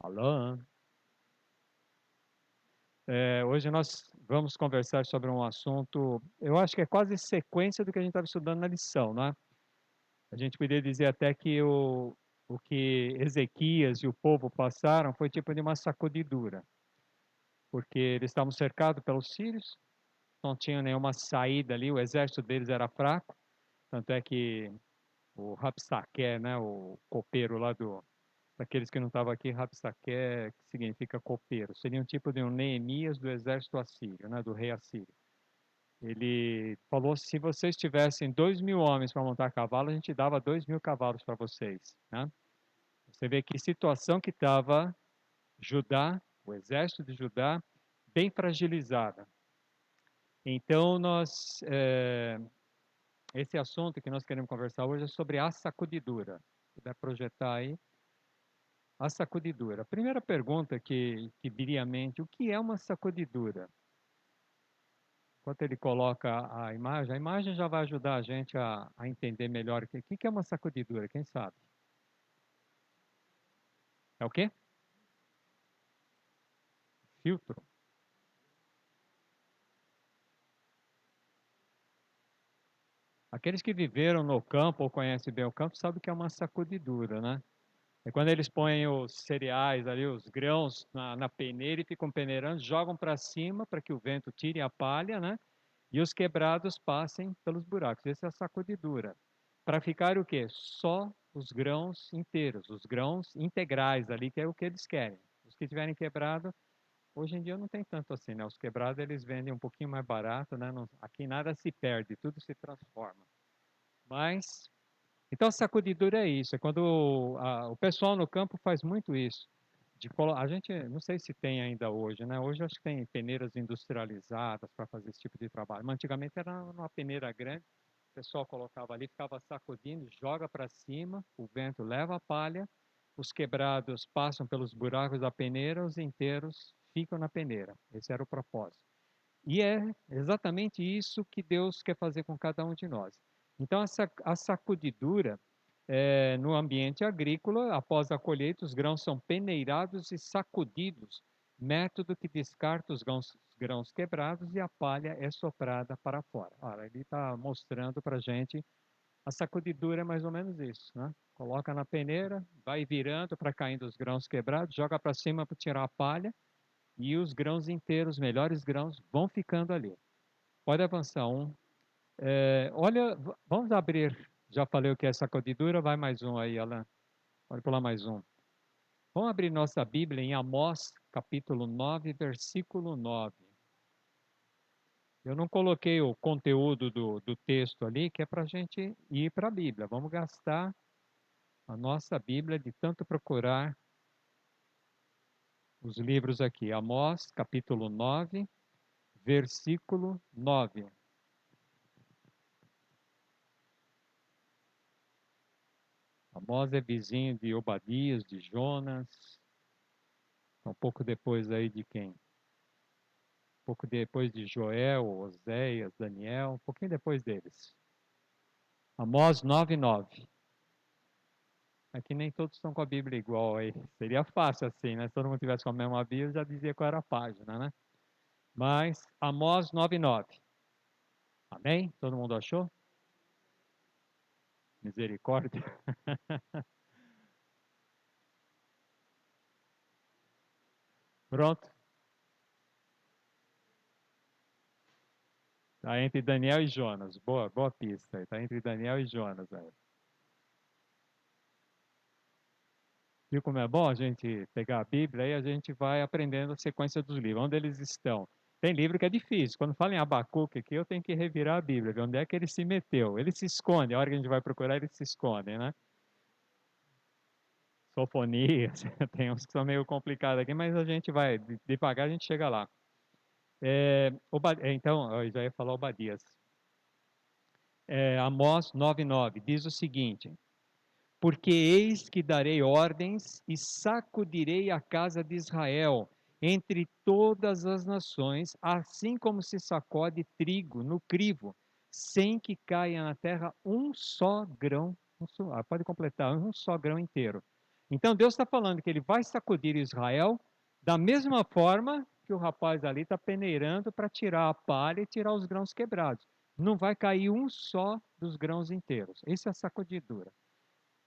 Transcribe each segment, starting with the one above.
Alô? Hoje nós vamos conversar sobre um assunto, eu acho que é quase sequência do que a gente estava estudando na lição, né? A gente poderia dizer até que o que Ezequias e o povo passaram foi tipo de uma sacudidura, porque eles estavam cercados pelos sírios, não tinham nenhuma saída ali, o exército deles era fraco, tanto é que o Rapsaque, né, o copeiro lá daqueles que não estavam aqui, Rabsaque, que significa copeiro. Seria um tipo de um Neemias do exército assírio, né, do rei assírio. Ele falou, se vocês tivessem 2.000 homens para montar cavalo, a gente dava 2.000 cavalos para vocês. Né? Você vê que situação que estava Judá, o exército de Judá, bem fragilizada. Então, esse assunto que nós queremos conversar hoje é sobre a sacudidura. Se puder projetar aí. A sacudidura. A primeira pergunta que viria à mente, o que é uma sacudidura? Enquanto ele coloca a imagem já vai ajudar a gente a entender melhor o que é uma sacudidura, quem sabe? É o quê? Filtro. Aqueles que viveram no campo ou conhecem bem o campo sabem que é uma sacudidura, né? É quando eles põem os cereais ali, os grãos na peneira e ficam peneirando, jogam para cima para que o vento tire a palha, né? E os quebrados passem pelos buracos. Essa é a sacudidura. Para ficar o quê? Só os grãos inteiros, os grãos integrais ali, que é o que eles querem. Os que tiverem quebrado, hoje em dia não tem tanto assim, né? Os quebrados eles vendem um pouquinho mais barato, né? Aqui nada se perde, tudo se transforma. Mas então, sacudidura é isso, é quando o pessoal no campo faz muito isso. A gente, não sei se tem ainda hoje, né? Hoje acho que tem peneiras industrializadas para fazer esse tipo de trabalho. Mas antigamente era uma peneira grande, o pessoal colocava ali, ficava sacudindo, joga para cima, o vento leva a palha, os quebrados passam pelos buracos da peneira, os inteiros ficam na peneira. Esse era o propósito. E é exatamente isso que Deus quer fazer com cada um de nós. Então, a sacudidura, no ambiente agrícola, após a colheita, os grãos são peneirados e sacudidos, método que descarta os grãos quebrados e a palha é soprada para fora. Ora, ele está mostrando para a gente, a sacudidura é mais ou menos isso, né? Coloca na peneira, vai virando para caindo os grãos quebrados, joga para cima para tirar a palha, e os grãos inteiros, os melhores grãos, vão ficando ali. Pode avançar um. Olha, vamos abrir. Já falei o que é sacudidura, vai mais um aí, Alan. Pode pular mais um. Vamos abrir nossa Bíblia em Amós, capítulo 9, versículo 9. Eu não coloquei o conteúdo do texto ali, que é para a gente ir para a Bíblia. Vamos gastar a nossa Bíblia de tanto procurar os livros aqui. Amós, capítulo 9, versículo 9. Amós é vizinho de Obadias, de Jonas, um pouco depois aí de quem? Um pouco depois de Joel, Oséias, Daniel, um pouquinho depois deles. Amós 9:9. Aqui nem todos estão com a Bíblia igual aí. Seria fácil assim, né? Se todo mundo tivesse com a mesma Bíblia, já dizia qual era a página, né? Mas Amós 9:9. Amém? Todo mundo achou? Misericórdia. Pronto. Está entre Daniel e Jonas. Boa, boa pista. Está entre Daniel e Jonas aí. Viu como é bom a gente pegar a Bíblia e a gente vai aprendendo a sequência dos livros, onde eles estão. Tem livro que é difícil. Quando fala em Abacuque aqui, eu tenho que revirar a Bíblia, ver onde é que ele se meteu. Ele se esconde, a hora que a gente vai procurar, ele se esconde, né? Sofonias, tem uns que são meio complicados aqui, mas a gente vai, devagar a gente chega lá. Então, eu já ia falar Obadias. Amós 9:9 diz o seguinte: porque eis que darei ordens e sacudirei a casa de Israel entre todas as nações, assim como se sacode trigo no crivo, sem que caia na terra um só grão. Pode completar, um só grão inteiro. Então Deus está falando que ele vai sacudir Israel da mesma forma que o rapaz ali está peneirando para tirar a palha e tirar os grãos quebrados. Não vai cair um só dos grãos inteiros. Isso é a sacudidura.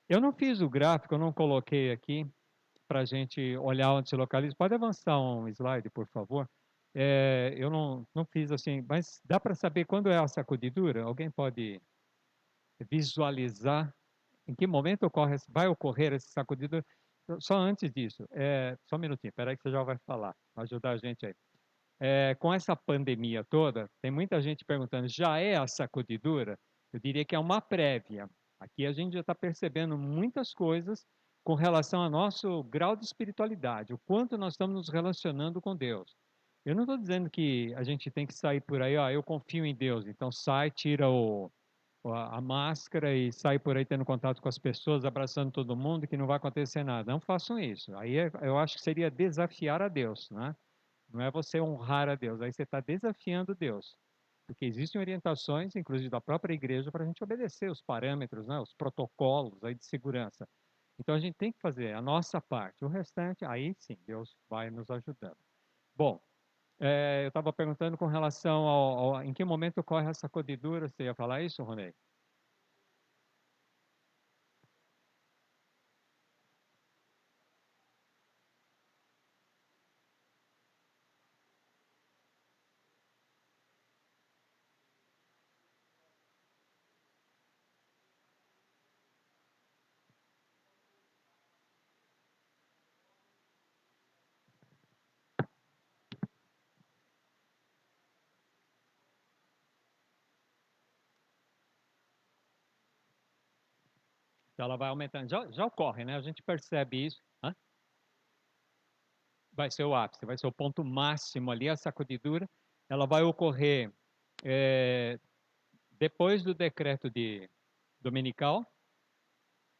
Eu não fiz o gráfico, eu não coloquei aqui para a gente olhar onde se localiza. Pode avançar um slide, por favor? Eu não fiz assim, mas dá para saber quando é a sacudidura? Alguém pode visualizar em que momento vai ocorrer essa sacudidura? Só antes disso, só um minutinho, espera aí que você já vai falar, vai ajudar a gente aí. Com essa pandemia toda, tem muita gente perguntando, já é a sacudidura? Eu diria que é uma prévia. Aqui a gente já está percebendo muitas coisas com relação ao nosso grau de espiritualidade, o quanto nós estamos nos relacionando com Deus. Eu não estou dizendo que a gente tem que sair por aí, ó, eu confio em Deus, então sai, tira a máscara e sai por aí tendo contato com as pessoas, abraçando todo mundo, que não vai acontecer nada. Não façam isso. Aí eu acho que seria desafiar a Deus, né? Não é você honrar a Deus, aí você está desafiando Deus. Porque existem orientações, inclusive da própria igreja, para a gente obedecer os parâmetros, né, os protocolos aí de segurança. Então a gente tem que fazer a nossa parte. O restante, aí sim, Deus vai nos ajudando. Bom, eu estava perguntando com relação em que momento ocorre essa sacudidura. Você ia falar isso, Ronei? Então ela vai aumentando. Já ocorre, né? A gente percebe isso. Hã? Vai ser o ápice, vai ser o ponto máximo ali, a sacudidura. Ela vai ocorrer é, depois do decreto de dominical,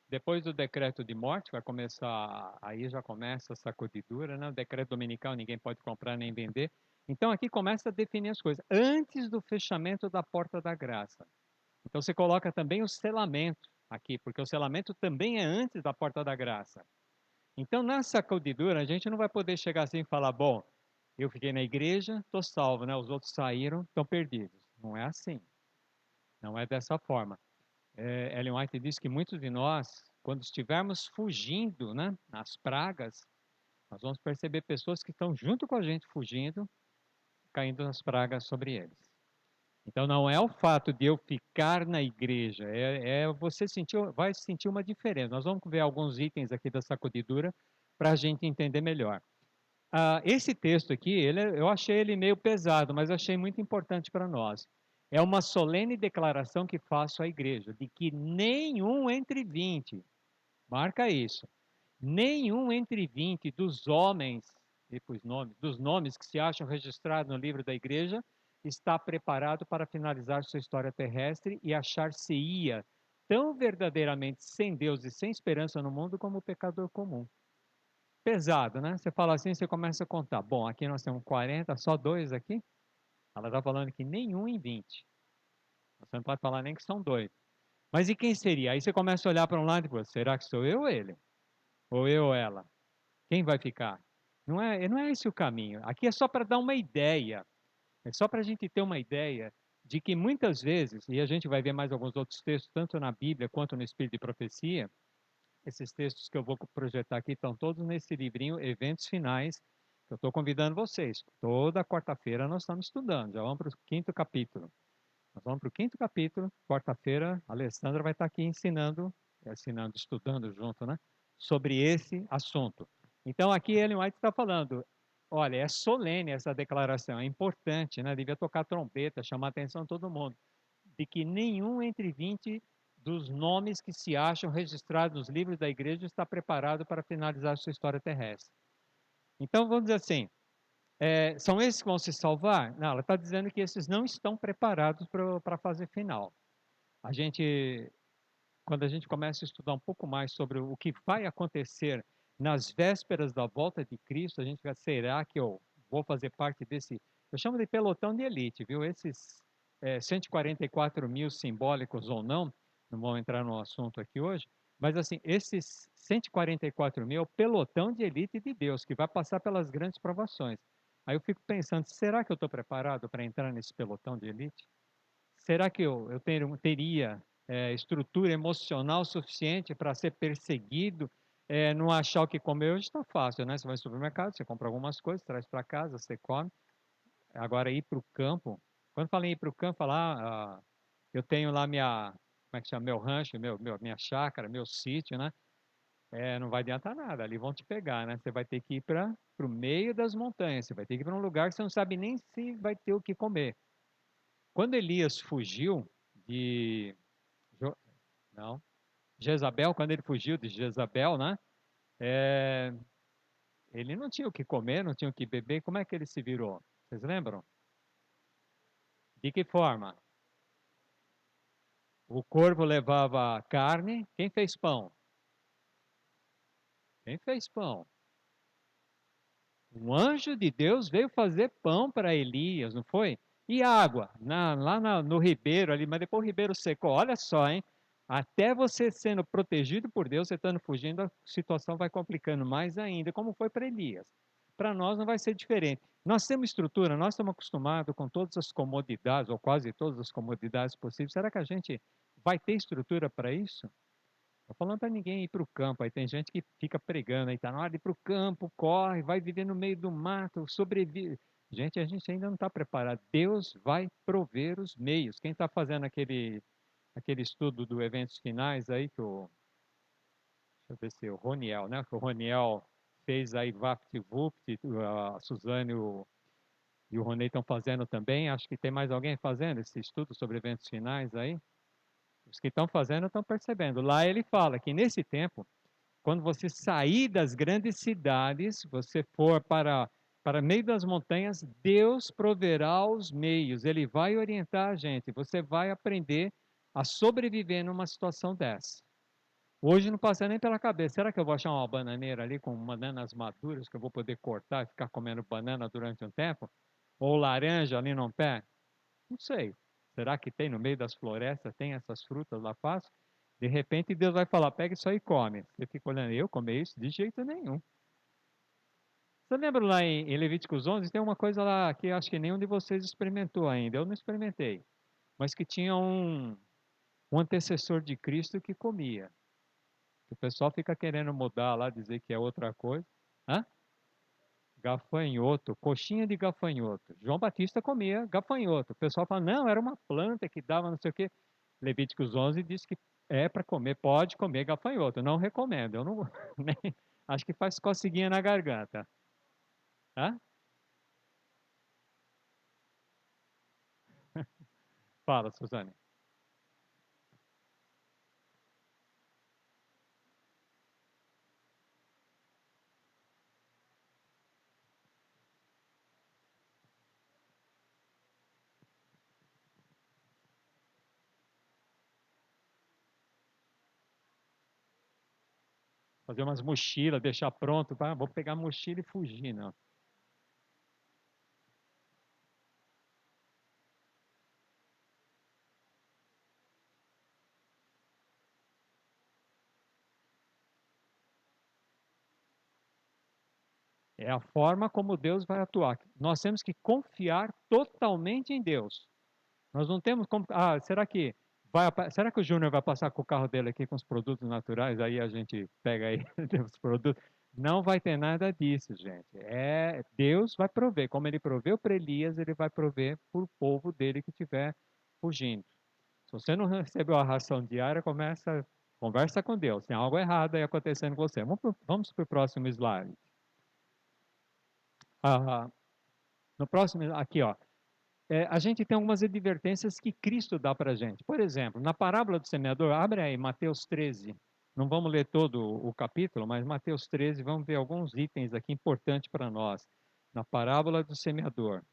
depois do decreto de morte, vai começar, aí já começa a sacudidura, né? O decreto dominical ninguém pode comprar nem vender. Então aqui começa a definir as coisas, antes do fechamento da porta da graça. Então você coloca também o selamento aqui, porque o selamento também é antes da porta da graça. Então na sacudidura a gente não vai poder chegar assim e falar, bom, eu fiquei na igreja, estou salvo, né? Os outros saíram, estão perdidos. Não é assim. Não é dessa forma. Ellen White diz que muitos de nós, quando estivermos fugindo, né, nas pragas, nós vamos perceber pessoas que estão junto com a gente fugindo, caindo nas pragas sobre eles. Então não é o fato de eu ficar na igreja, você vai sentir uma diferença. Nós vamos ver alguns itens aqui da sacudidura para a gente entender melhor. Esse texto aqui, eu achei ele meio pesado, mas achei muito importante para nós. É uma solene declaração que faço à igreja, de que nenhum entre 20, marca isso, nenhum entre 20 dos homens, dos nomes que se acham registrados no livro da igreja, está preparado para finalizar sua história terrestre e achar-se-ia tão verdadeiramente sem Deus e sem esperança no mundo como o pecador comum. Pesado, né? Você fala assim, você começa a contar. Bom, aqui nós temos 40, só dois aqui. Ela está falando que nenhum em 20. Você não pode falar nem que são dois. Mas e quem seria? Aí você começa a olhar para um lado e fala, será que sou eu ou ele? Ou eu ou ela? Quem vai ficar? Não é esse o caminho. Aqui é só para dar uma ideia. É só para a gente ter uma ideia de que muitas vezes, e a gente vai ver mais alguns outros textos, tanto na Bíblia quanto no Espírito de Profecia, esses textos que eu vou projetar aqui estão todos nesse livrinho, Eventos Finais, que eu estou convidando vocês. Toda quarta-feira nós estamos estudando, já vamos para o quinto capítulo. Nós vamos para o quinto capítulo, quarta-feira a Alessandra vai estar aqui ensinando, estudando junto, né? Sobre esse assunto. Então aqui Ellen White está falando, olha, é solene essa declaração, é importante, né? Devia tocar trombeta, chamar a atenção de todo mundo, de que nenhum entre 20 dos nomes que se acham registrados nos livros da igreja está preparado para finalizar sua história terrestre. Então vamos dizer assim, são esses que vão se salvar? Não, ela está dizendo que esses não estão preparados para a fase final. Quando a gente começa a estudar um pouco mais sobre o que vai acontecer nas vésperas da volta de Cristo, a gente vai, será que eu vou fazer parte desse, eu chamo de pelotão de elite, viu? Esses 144 mil simbólicos ou não, não vamos entrar no assunto aqui hoje, Mas assim, esses 144 mil é o pelotão de elite de Deus, que vai passar pelas grandes provações. Aí eu fico pensando, será que eu estou preparado para entrar nesse pelotão de elite? Será que eu teria estrutura emocional suficiente para ser perseguido, não achar o que comer? Hoje está fácil, né? Você vai no supermercado, você compra algumas coisas, traz para casa, você come. Agora, ir para o campo, quando falei ir para o campo, falar, eu tenho lá minha, como é que chama, meu rancho, minha chácara, meu sítio, né? Não vai adiantar nada, ali vão te pegar, né? Você vai ter que ir para o meio das montanhas, você vai ter que ir para um lugar que você não sabe nem se vai ter o que comer. Quando Elias fugiu de Jo- não, Jezabel, quando ele fugiu de Jezabel, né? É, ele não tinha o que comer, não tinha o que beber, como é que ele se virou? Vocês lembram? De que forma? O corvo levava carne, quem fez pão? Quem fez pão? Um anjo de Deus veio fazer pão para Elias, não foi? E água, no ribeiro ali, mas depois o ribeiro secou. Olha só, hein? Até você sendo protegido por Deus, você estando fugindo, a situação vai complicando mais ainda, como foi para Elias. Para nós não vai ser diferente. Nós temos estrutura, nós estamos acostumados com todas as comodidades, ou quase todas as comodidades possíveis. Será que a gente vai ter estrutura para isso? Estou falando para ninguém ir para o campo. Aí tem gente que fica pregando aí, tá na hora de ir para o campo, corre, vai viver no meio do mato, sobrevive. Gente, a gente ainda não está preparado. Deus vai prover os meios. Quem está fazendo aquele estudo do eventos finais aí, deixa eu ver se é o Roniel, né? Que o Roniel fez aí VaptVupt, a Suzane e o Ronei estão fazendo também. Acho que tem mais alguém fazendo esse estudo sobre eventos finais aí. Os que estão fazendo estão percebendo. Lá ele fala que nesse tempo, quando você sair das grandes cidades, você for para meio das montanhas, Deus proverá os meios, Ele vai orientar a gente, você vai aprender a sobreviver numa situação dessa. Hoje não passa nem pela cabeça, será que eu vou achar uma bananeira ali com bananas maduras que eu vou poder cortar e ficar comendo banana durante um tempo? Ou laranja ali no pé? Não sei. Será que tem no meio das florestas, tem essas frutas lá fácil? De repente Deus vai falar, pega isso aí e come. Você fica olhando, eu comer isso? De jeito nenhum. Você lembra lá em Levíticos 11, tem uma coisa lá que acho que nenhum de vocês experimentou ainda. Eu não experimentei. Mas que tinha um antecessor de Cristo que comia. O pessoal fica querendo mudar lá, dizer que é outra coisa. Hã? Gafanhoto, coxinha de gafanhoto. João Batista comia gafanhoto. O pessoal fala, não, era uma planta que dava não sei o quê. Levíticos 11 diz que é para comer, pode comer gafanhoto. Não recomendo, eu não, nem, acho que faz coceguinha na garganta. Hã? Fala, Suzane. Fazer umas mochilas, deixar pronto, vou pegar a mochila e fugir, não. É a forma como Deus vai atuar. Nós temos que confiar totalmente em Deus. Nós não temos como. Será que o Júnior vai passar com o carro dele aqui com os produtos naturais? Aí a gente pega aí os produtos. Não vai ter nada disso, gente. Deus vai prover. Como ele proveu para Elias, ele vai prover para o povo dele que estiver fugindo. Se você não recebeu a ração diária, conversa com Deus. Tem algo errado aí acontecendo com você. Vamos para o próximo slide. Ah, no próximo, aqui, ó. A gente tem algumas advertências que Cristo dá para a gente. Por exemplo, na parábola do semeador, abre aí Mateus 13. Não vamos ler todo o capítulo, mas Mateus 13, vamos ver alguns itens aqui importantes para nós. Na parábola do semeador.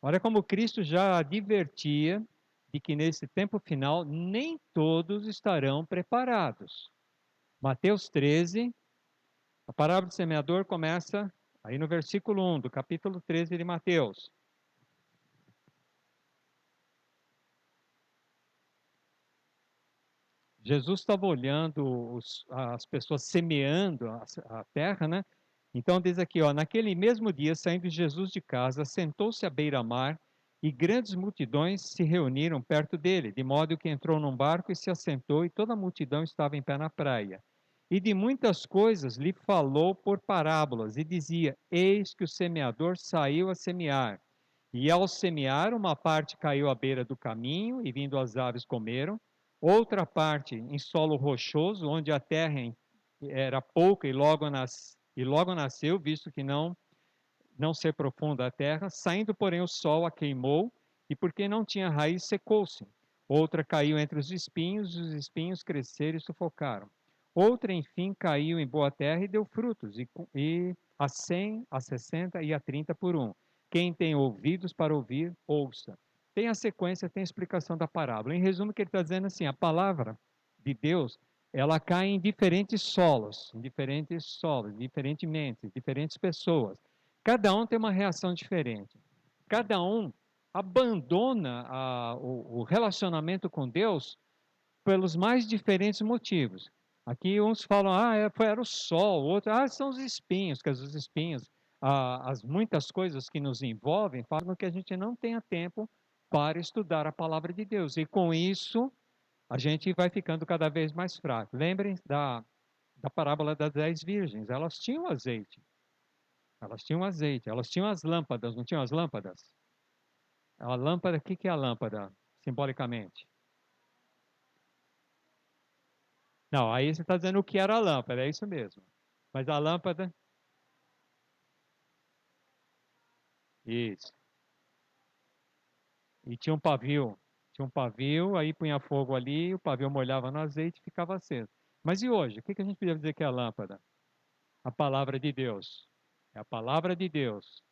Olha como Cristo já advertia de que nesse tempo final nem todos estarão preparados. Mateus 13, a parábola do semeador começa aí no versículo 1 do capítulo 13 de Mateus. Jesus estava olhando as pessoas semeando a terra, né? Então diz aqui, ó, naquele mesmo dia, saindo Jesus de casa, sentou-se à beira-mar e grandes multidões se reuniram perto dele, de modo que entrou num barco e se assentou, e toda a multidão estava em pé na praia. E de muitas coisas lhe falou por parábolas, e dizia: Eis que o semeador saiu a semear. E ao semear, uma parte caiu à beira do caminho, e vindo as aves comeram. Outra parte em solo rochoso, onde a terra era pouca e logo nasceu, visto que não ser profunda a terra. Saindo, porém, o sol a queimou, e porque não tinha raiz, secou-se. Outra caiu entre os espinhos cresceram e sufocaram. Outra, enfim, caiu em boa terra e deu frutos, e a 100, a 60 e a 30 por um. Quem tem ouvidos para ouvir, ouça. Tem a sequência, tem a explicação da parábola. Em resumo, que ele está dizendo assim, a palavra de Deus, ela cai em diferentes mentes, diferentes pessoas. Cada um tem uma reação diferente. Cada um abandona o relacionamento com Deus pelos mais diferentes motivos. Aqui uns falam, era o sol, outros, são os espinhos, que os espinhos, as muitas coisas que nos envolvem, fazem com que a gente não tenha tempo para estudar a palavra de Deus. E com isso, a gente vai ficando cada vez mais fraco. Lembrem da parábola das 10 virgens, elas tinham azeite. Elas tinham azeite, elas tinham as lâmpadas, não tinham as lâmpadas? A lâmpada, o que que é a lâmpada, simbolicamente? Não, aí você está dizendo o que era a lâmpada, é isso mesmo. Mas a lâmpada, isso. E tinha um pavio, aí punha fogo ali, o pavio molhava no azeite e ficava aceso. Mas e hoje? O que que a gente podia dizer que é a lâmpada? A palavra de Deus. É a palavra de Deus.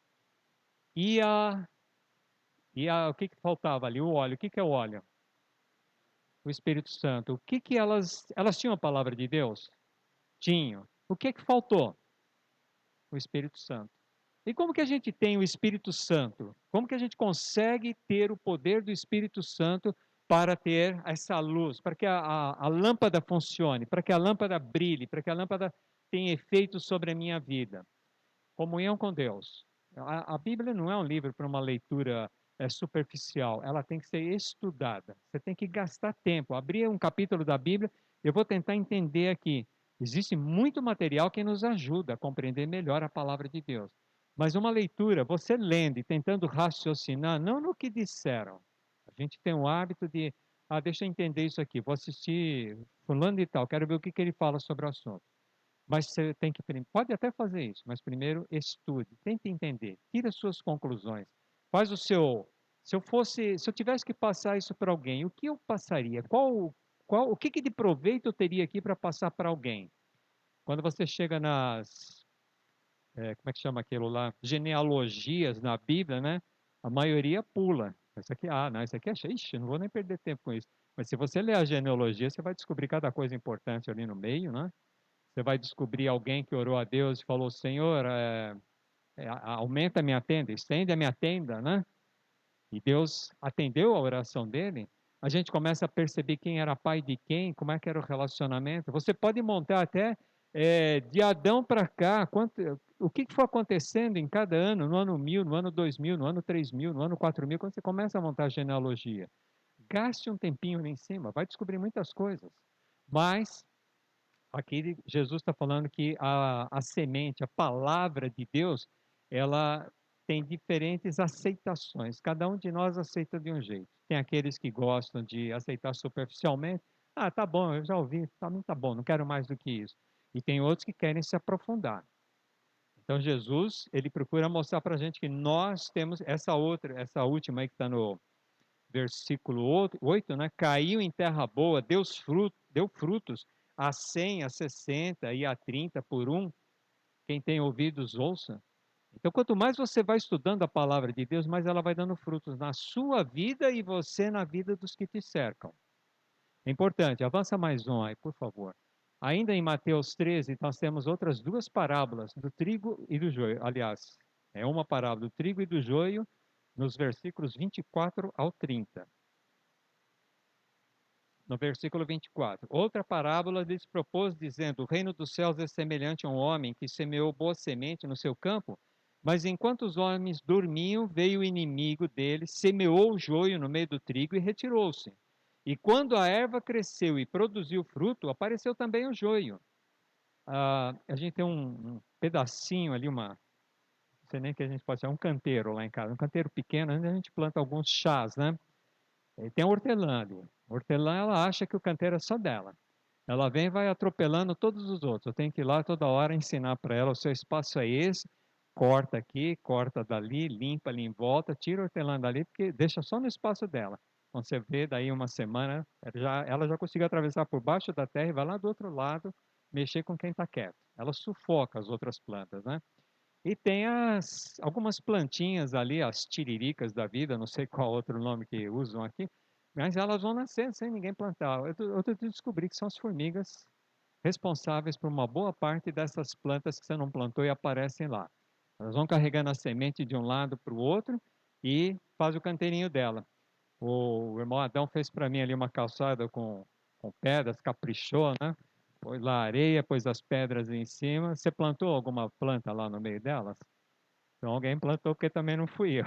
E o que que faltava ali? O óleo. O que que é o óleo? O Espírito Santo. O que que elas tinham a palavra de Deus? Tinham. O que que faltou? O Espírito Santo. E como que a gente tem o Espírito Santo? Como que a gente consegue ter o poder do Espírito Santo para ter essa luz, para que a lâmpada funcione, para que a lâmpada brilhe, para que a lâmpada tenha efeito sobre a minha vida? Comunhão com Deus. A Bíblia não é um livro para uma leitura superficial, ela tem que ser estudada. Você tem que gastar tempo. Abrir um capítulo da Bíblia, eu vou tentar entender aqui. Existe muito material que nos ajuda a compreender melhor a palavra de Deus. Mas uma leitura, você lendo e tentando raciocinar, não no que disseram. A gente tem o hábito de, deixa eu entender isso aqui, vou assistir fulano e tal, quero ver o que ele fala sobre o assunto. Mas você tem que, pode até fazer isso, mas primeiro estude, tente entender, tire as suas conclusões. Faz o seu, se eu tivesse que passar isso para alguém, o que eu passaria? O que, que de proveito eu teria aqui para passar para alguém? Quando você chega como é que chama aquilo lá? Genealogias na Bíblia, né? A maioria pula. Isso aqui, não, isso aqui é, ixi, não vou nem perder tempo com isso. Mas se você ler a genealogia, você vai descobrir cada coisa importante ali no meio, né? Você vai descobrir alguém que orou a Deus e falou: Senhor, aumenta a minha tenda, estende a minha tenda, né? E Deus atendeu a oração dele. A gente começa a perceber quem era pai de quem, como é que era o relacionamento. Você pode montar até de Adão para cá, o que foi acontecendo em cada ano, no ano 1000, no ano 2000, no ano 3000, no ano 4000, quando você começa a montar a genealogia. Gaste um tempinho ali em cima, vai descobrir muitas coisas. Mas aqui Jesus está falando que a semente, a palavra de Deus, ela tem diferentes aceitações. Cada um de nós aceita de um jeito. Tem aqueles que gostam de aceitar superficialmente. Tá bom, eu já ouvi, para mim tá bom, não quero mais do que isso. E tem outros que querem se aprofundar. Então Jesus, ele procura mostrar para a gente que nós temos essa última aí que está no versículo 8, né? Caiu em terra boa, deu frutos a 100, a 60 e a 30 por um. Quem tem ouvidos, ouça. Então, quanto mais você vai estudando a palavra de Deus, mais ela vai dando frutos na sua vida e você na vida dos que te cercam. É importante, avança mais um aí, por favor. Ainda em Mateus 13, nós temos outras duas parábolas do trigo e do joio. Aliás, é uma parábola do trigo e do joio, nos versículos 24 ao 30. no versículo 24. Outra parábola lhes propôs, dizendo: o reino dos céus é semelhante a um homem que semeou boa semente no seu campo, mas enquanto os homens dormiam, veio o inimigo deles, semeou o joio no meio do trigo e retirou-se. E quando a erva cresceu e produziu fruto, apareceu também o joio. A gente tem um pedacinho ali, não sei nem que a gente pode chamar, um canteiro lá em casa, um canteiro pequeno, onde a gente planta alguns chás, né? E tem a hortelã ali. A hortelã, ela acha que o canteiro é só dela. Ela vem e vai atropelando todos os outros. Eu tenho que ir lá toda hora ensinar para ela: o seu espaço é esse, corta aqui, corta dali, limpa ali em volta, tira a hortelã dali, porque deixa só no espaço dela. Quando você vê, daí uma semana, ela já conseguiu atravessar por baixo da terra e vai lá do outro lado mexer com quem está quieto. Ela sufoca as outras plantas, né? E tem algumas plantinhas ali, as tiriricas da vida, não sei qual outro nome que usam aqui, mas elas vão nascendo sem ninguém plantar. Eu descobri que são as formigas responsáveis por uma boa parte dessas plantas que você não plantou e aparecem lá. Elas vão carregando a semente de um lado para o outro e faz o canteirinho dela. O irmão Adão fez para mim ali uma calçada com pedras, caprichou, né? Pôs lá a areia, pôs as pedras em cima. Você plantou alguma planta lá no meio delas? Então alguém plantou, porque também não fui eu.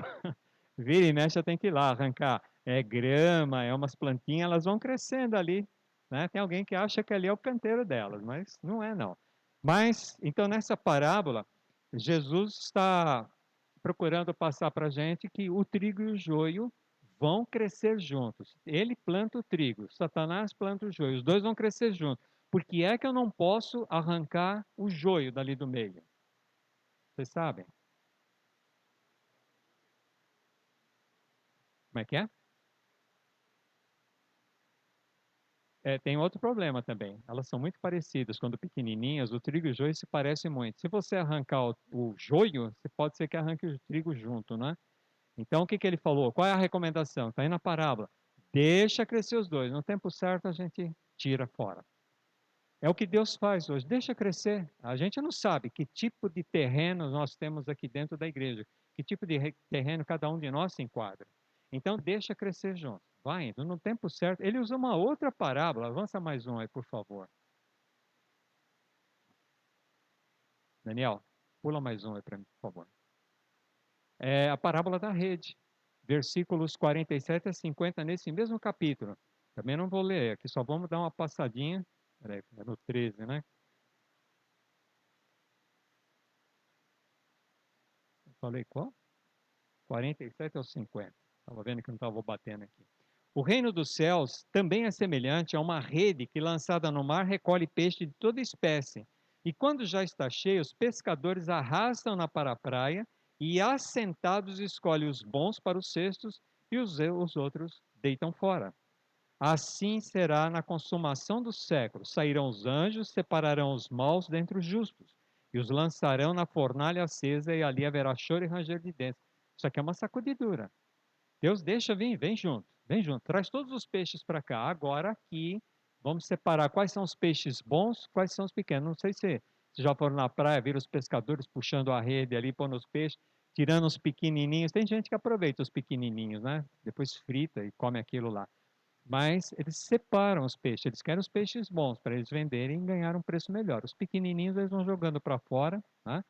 Vira e mexe, eu tenho que ir lá arrancar. É grama, é umas plantinhas, elas vão crescendo ali. Né? Tem alguém que acha que ali é o canteiro delas, mas não é não. Mas, então nessa parábola, Jesus está procurando passar para a gente que o trigo e o joio vão crescer juntos. Ele planta o trigo, Satanás planta o joio. Os dois vão crescer juntos. Por que é que eu não posso arrancar o joio dali do meio? Vocês sabem? Como é que é? Tem outro problema também. Elas são muito parecidas quando pequenininhas. O trigo e o joio se parecem muito. Se você arrancar o joio, você pode ser que arranque o trigo junto, né? Então, o que ele falou? Qual é a recomendação? Está aí na parábola. Deixa crescer os dois. No tempo certo, a gente tira fora. É o que Deus faz hoje. Deixa crescer. A gente não sabe que tipo de terreno nós temos aqui dentro da igreja. Que tipo de terreno cada um de nós se enquadra. Então, deixa crescer junto. Vai indo. No tempo certo. Ele usa uma outra parábola. Avança mais um aí, por favor. Daniel, pula mais um aí para mim, por favor. É a parábola da rede. Versículos 47 a 50, nesse mesmo capítulo. Também não vou ler aqui, só vamos dar uma passadinha. Peraí, é no 13, né? Eu falei qual? 47 ou 50. Estava vendo que não estava batendo aqui. O reino dos céus também é semelhante a uma rede que, lançada no mar, recolhe peixe de toda espécie. E quando já está cheio, os pescadores arrastam-na para a praia e, assentados, escolhem os bons para os cestos e os outros deitam fora. Assim será na consumação dos séculos. Sairão os anjos, separarão os maus dentre os justos, e os lançarão na fornalha acesa, e ali haverá choro e ranger de dentes. Isso aqui é uma sacudidura. Deus deixa vir, vem junto, traz todos os peixes para cá. Agora aqui, vamos separar quais são os peixes bons, quais são os pequenos. Não sei se já foram na praia, viram os pescadores puxando a rede ali, pondo os peixes, tirando os pequenininhos. Tem gente que aproveita os pequenininhos, né? Depois frita e come aquilo lá. Mas eles separam os peixes, eles querem os peixes bons para eles venderem e ganhar um preço melhor. Os pequenininhos eles vão jogando para fora, né?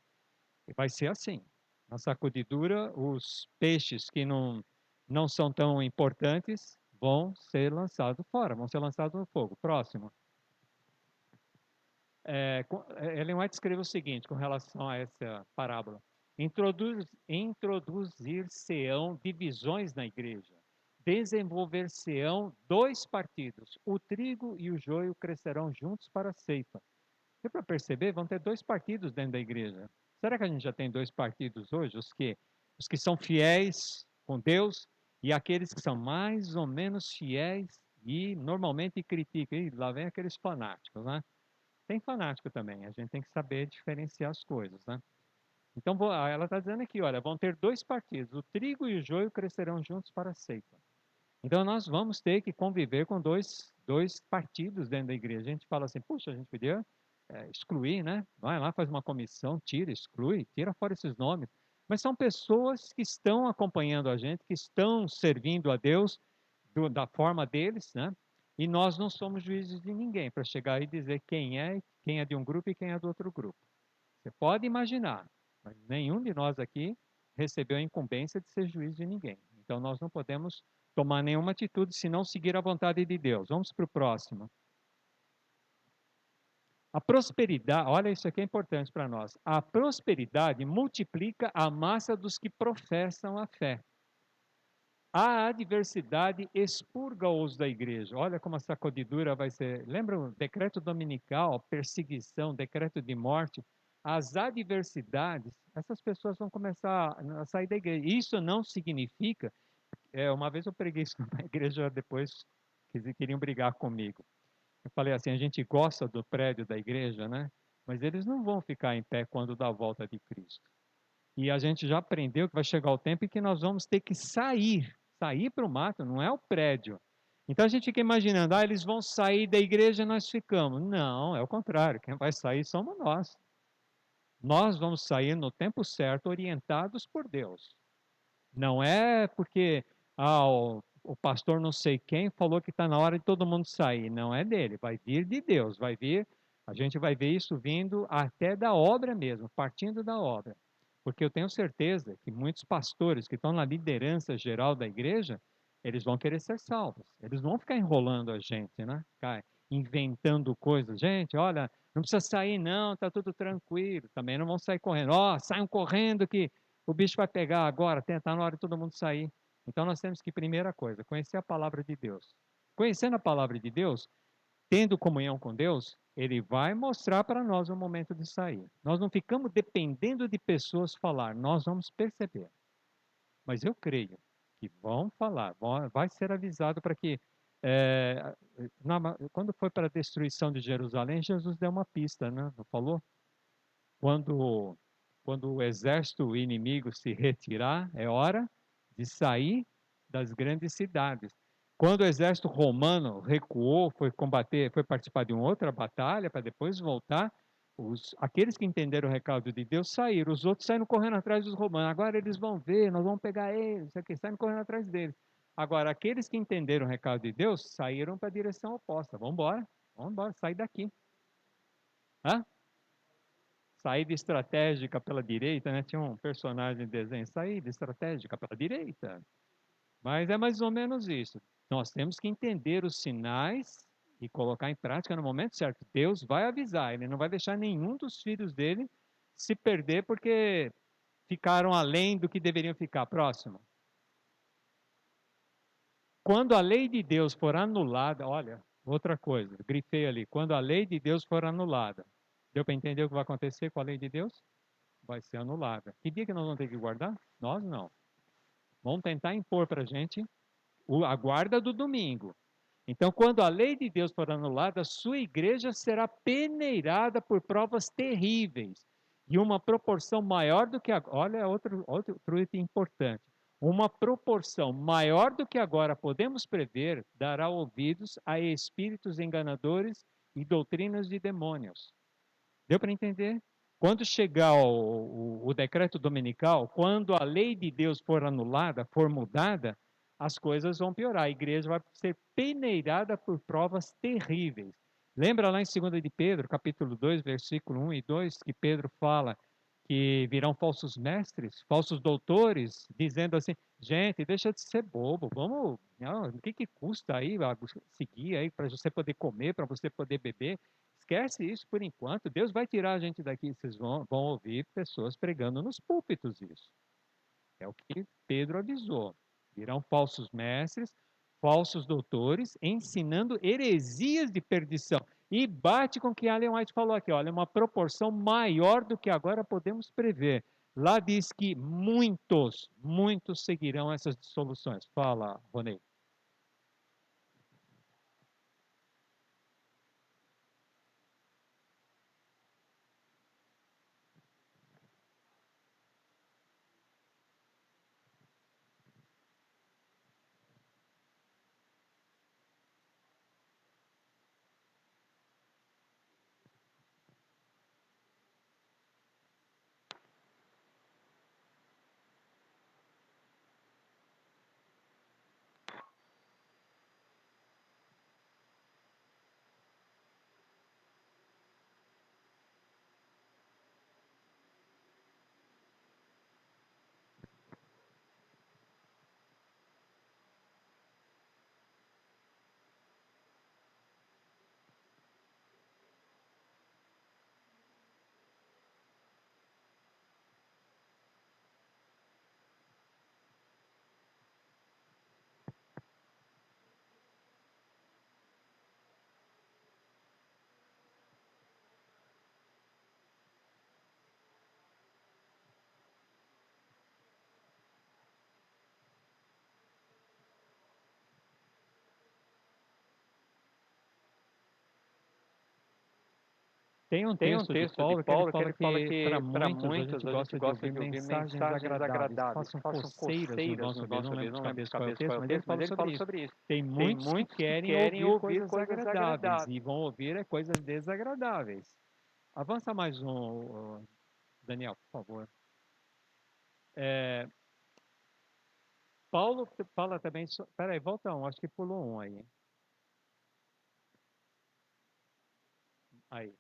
E vai ser assim. Na sacudidura, os peixes que não são tão importantes vão ser lançados fora, vão ser lançados no fogo. Próximo. Ellen White escreveu o seguinte com relação a essa parábola: introduzir-se-ão divisões na igreja, desenvolver-se-ão dois partidos, o trigo e o joio crescerão juntos para a ceifa. Deu para perceber? Vão ter dois partidos dentro da igreja. Será que a gente já tem dois partidos hoje? Os que são fiéis com Deus e aqueles que são mais ou menos fiéis e normalmente criticam. E lá vem aqueles fanáticos, né? Tem fanático também, a gente tem que saber diferenciar as coisas, né? Então, ela está dizendo aqui, olha, vão ter dois partidos, o trigo e o joio crescerão juntos para a ceifa. Então, nós vamos ter que conviver com dois partidos dentro da igreja. A gente fala assim, puxa, a gente podia excluir, né? Vai lá, faz uma comissão, tira, exclui, tira fora esses nomes. Mas são pessoas que estão acompanhando a gente, que estão servindo a Deus da forma deles, né? E nós não somos juízes de ninguém para chegar e dizer quem é de um grupo e quem é do outro grupo. Você pode imaginar, mas nenhum de nós aqui recebeu a incumbência de ser juiz de ninguém. Então nós não podemos tomar nenhuma atitude se não seguir a vontade de Deus. Vamos para o próximo. A prosperidade, olha, isso aqui é importante para nós. A prosperidade multiplica a massa dos que professam a fé. A adversidade expurga-os da igreja. Olha como a sacudidura vai ser. Lembra o decreto dominical, perseguição, decreto de morte? As adversidades, essas pessoas vão começar a sair da igreja. Isso não significa. Uma vez eu preguei isso na igreja depois, queriam brigar comigo. Eu falei assim: a gente gosta do prédio da igreja, né? Mas eles não vão ficar em pé quando dá a volta de Cristo. E a gente já aprendeu que vai chegar o tempo em que nós vamos ter que sair para o mato, não é o prédio. Então a gente fica imaginando, eles vão sair da igreja e nós ficamos. Não, é o contrário, quem vai sair somos nós. Nós vamos sair no tempo certo, orientados por Deus. Não é porque o pastor não sei quem falou que está na hora de todo mundo sair. Não é dele, vai vir de Deus, vai vir. A gente vai ver isso vindo até da obra mesmo, partindo da obra. Porque eu tenho certeza que muitos pastores que estão na liderança geral da igreja, eles vão querer ser salvos. Eles não vão ficar enrolando a gente, né? Ficar inventando coisas. Gente, olha, não precisa sair não, tá tudo tranquilo. Também não vão sair correndo. Saiam correndo que o bicho vai pegar agora, está na hora de todo mundo sair. Então nós temos que, primeira coisa, conhecer a palavra de Deus. Conhecendo a palavra de Deus, tendo comunhão com Deus, ele vai mostrar para nós o momento de sair. Nós não ficamos dependendo de pessoas falar, nós vamos perceber. Mas eu creio que vão falar, vai ser avisado para que. É, quando foi para a destruição de Jerusalém, Jesus deu uma pista, né? Não falou? Quando, quando o exército inimigo se retirar, é hora de sair das grandes cidades. Quando o exército romano recuou, foi combater, foi participar de uma outra batalha para depois voltar, aqueles que entenderam o recado de Deus saíram, os outros saíram correndo atrás dos romanos. Agora eles vão ver, nós vamos pegar eles, aqui, saíram correndo atrás deles. Agora, aqueles que entenderam o recado de Deus saíram para a direção oposta. Vamos embora, sair daqui. Hã? Saída estratégica pela direita, né? Tinha um personagem de desenho, saída estratégica pela direita. Mas é mais ou menos isso. Nós temos que entender os sinais e colocar em prática no momento certo. Deus vai avisar, ele não vai deixar nenhum dos filhos dele se perder porque ficaram além do que deveriam ficar. Próximo. Quando a lei de Deus for anulada, olha, outra coisa, grifei ali. Quando a lei de Deus for anulada, deu para entender o que vai acontecer com a lei de Deus? Vai ser anulada. Que dia que nós vamos ter que guardar? Nós não. Vamos tentar impor para a gente a guarda do domingo. Então, quando a lei de Deus for anulada, sua igreja será peneirada por provas terríveis e uma proporção maior do que agora. Olha, outro item importante. Uma proporção maior do que agora podemos prever dará ouvidos a espíritos enganadores e doutrinas de demônios. Deu para entender? Quando chegar o decreto dominical, quando a lei de Deus for anulada, for mudada, as coisas vão piorar. A igreja vai ser peneirada por provas terríveis. Lembra lá em 2 de Pedro, capítulo 2, versículo 1 e 2, que Pedro fala que virão falsos mestres, falsos doutores, dizendo assim, gente, deixa de ser bobo, vamos, não, o que custa aí seguir aí para você poder comer, para você poder beber? Esquece isso por enquanto. Deus vai tirar a gente daqui. Vocês vão ouvir pessoas pregando nos púlpitos isso. É o que Pedro avisou. Virão falsos mestres, falsos doutores, ensinando heresias de perdição. E bate com o que Ellen White falou aqui. Olha, uma proporção maior do que agora podemos prever. Lá diz que muitos seguirão essas dissoluções. Fala, Ronei. Tem um Tem um texto de texto de Paulo que ele Paulo que fala ele fala que para que para muitos a muitos gente a gente gosta de gosta ouvir de ouvir mensagens mensagens agradáveis, agradáveis, façam façam coceiras no coceiras nosso no ouvido. Não nosso ouvido. lembro de Não lembro de cabeça qual é o cabeça qual texto, é o mas ele texto, mas fala ele sobre fala isso. sobre isso. Tem Tem muitos que muitos que querem querem ouvir ouvir coisas coisas agradáveis agradáveis. e vão ouvir coisas desagradáveis. Avança mais um, Daniel, por favor. É, Paulo fala também. Peraí, volta um, acho que pulou um aí. Aí.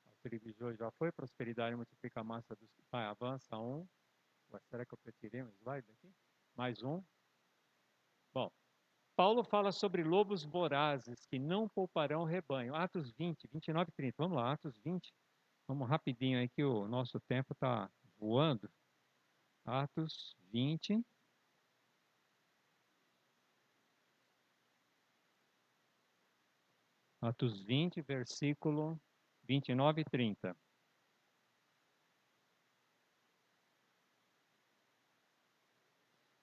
O trigo de hoje já foi, prosperidade multiplica a massa dos. Vai, avança um. Ué, será que eu tirei um slide aqui? Mais um. Bom, Paulo fala sobre lobos vorazes que não pouparão o rebanho. Atos 20, 29 e 30. Vamos lá, Atos 20. Vamos rapidinho aí que o nosso tempo está voando. Atos 20. Atos 20, versículo 29 e 30.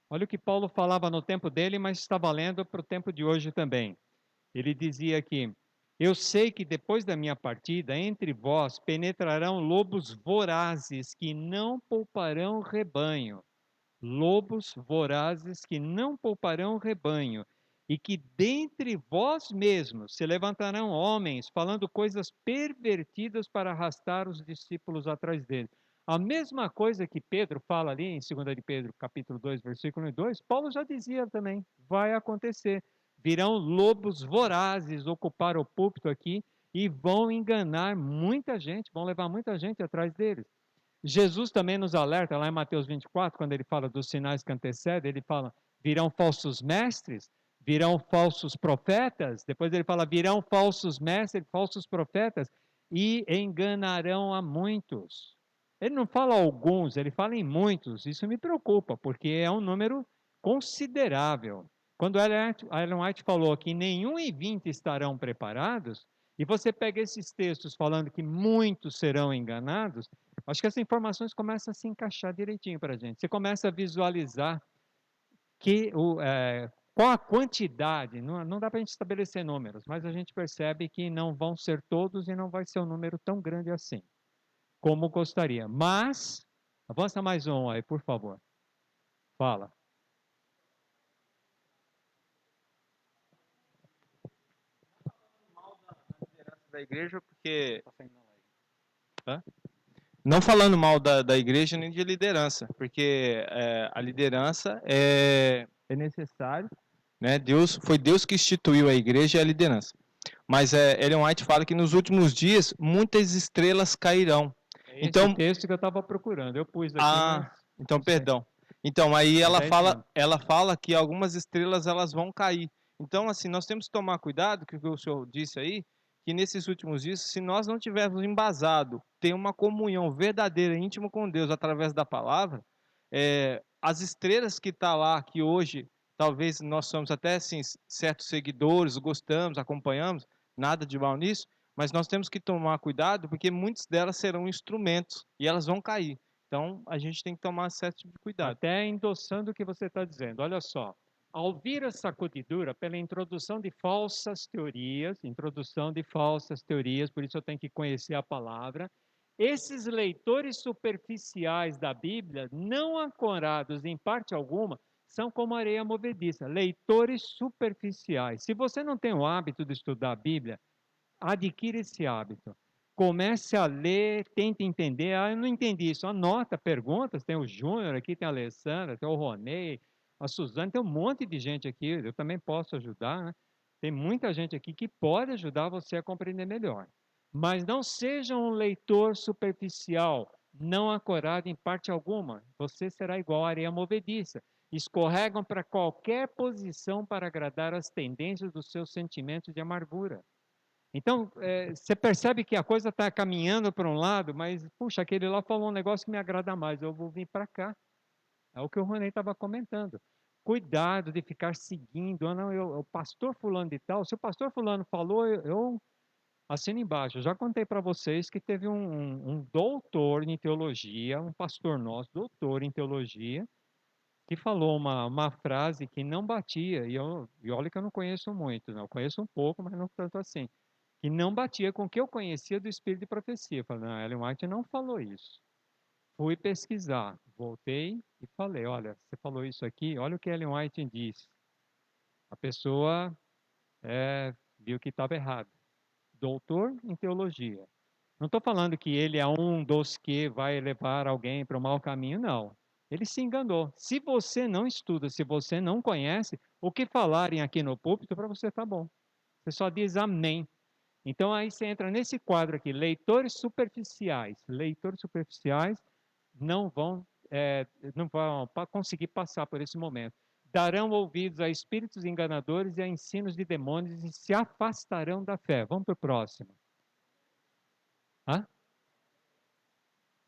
Olha o que Paulo falava no tempo dele, mas está valendo para o tempo de hoje também. Ele dizia que eu sei que depois da minha partida, entre vós penetrarão lobos vorazes que não pouparão o rebanho. Lobos vorazes que não pouparão o rebanho. E que dentre vós mesmos se levantarão homens falando coisas pervertidas para arrastar os discípulos atrás dele. A mesma coisa que Pedro fala ali em 2 de Pedro, capítulo 2, versículo 2, Paulo já dizia também, vai acontecer. Virão lobos vorazes ocupar o púlpito aqui e vão enganar muita gente, vão levar muita gente atrás deles. Jesus também nos alerta lá em Mateus 24, quando ele fala dos sinais que antecedem, ele fala: virão falsos mestres, virão falsos profetas. Depois ele fala: virão falsos mestres, falsos profetas e enganarão a muitos. Ele não fala alguns, ele fala em muitos. Isso me preocupa, porque é um número considerável. Quando Ellen White falou que nenhum e 20 estarão preparados, e você pega esses textos falando que muitos serão enganados, acho que essas informações começam a se encaixar direitinho para a gente. Você começa a visualizar qual a quantidade, não dá para a gente estabelecer números, mas a gente percebe que não vão ser todos e não vai ser um número tão grande assim, como gostaria. Mas, avança mais um aí, por favor. Fala. Da igreja, porque não falando mal da igreja nem de liderança, porque a liderança é necessário, né? Foi Deus que instituiu a igreja e a liderança. Mas Ellen White fala que nos últimos dias muitas estrelas cairão. É esse Então, texto que eu estava procurando. Eu pus aqui, mas então não sei. perdão. Então aí Mas é isso mesmo. ela fala que algumas estrelas elas vão cair. Então assim, nós temos que tomar cuidado, que o senhor disse aí, que nesses últimos dias, se nós não tivermos embasado, ter uma comunhão verdadeira, íntima com Deus através da palavra, as estrelas que está lá, que hoje talvez nós somos até assim, certos seguidores, gostamos, acompanhamos, nada de mal nisso, mas nós temos que tomar cuidado porque muitas delas serão instrumentos e elas vão cair. Então a gente tem que tomar certo tipo de cuidado. Até endossando o que você está dizendo. Olha só, ao vir a sacudidura pela introdução de falsas teorias, por isso eu tenho que conhecer a palavra, esses leitores superficiais da Bíblia, não ancorados em parte alguma, são como areia movediça, leitores superficiais. Se você não tem o hábito de estudar a Bíblia, adquira esse hábito. Comece a ler, tente entender. Ah, eu não entendi isso. Anota perguntas. Tem o Júnior aqui, tem a Alessandra, tem o Ronei, a Suzane, tem um monte de gente aqui. Eu também posso ajudar, né? Tem muita gente aqui que pode ajudar você a compreender melhor. Mas não seja um leitor superficial, não ancorado em parte alguma. Você será igual a areia movediça. Escorregam para qualquer posição para agradar as tendências dos seus sentimentos de amargura. Então, você percebe que a coisa está caminhando para um lado, mas, puxa, aquele lá falou um negócio que me agrada mais, eu vou vir para cá. É o que o Ronei estava comentando. Cuidado de ficar seguindo, não, o pastor fulano de tal, se o pastor fulano falou, eu assino embaixo. Eu já contei para vocês que teve um doutor em teologia, um pastor nosso, doutor em teologia, que falou uma frase que não batia, e olha que eu não conheço muito, não, eu conheço um pouco, mas não tanto assim. que não batia com o que eu conhecia do espírito de profecia. Eu falei, não, Ellen White não falou isso. Fui pesquisar, voltei e falei, olha, você falou isso aqui, olha o que Ellen White disse. A pessoa viu que estava errado. Doutor em teologia. Não estou falando que ele é um dos que vai levar alguém para o mau caminho, não. Ele se enganou. Se você não estuda, se você não conhece, o que falarem aqui no púlpito, para você tá bom. Você só diz amém. Então aí você entra nesse quadro aqui, leitores superficiais. Leitores superficiais não vão, não vão conseguir passar por esse momento. Darão ouvidos a espíritos enganadores e a ensinos de demônios e se afastarão da fé. Vamos para o próximo. Hã?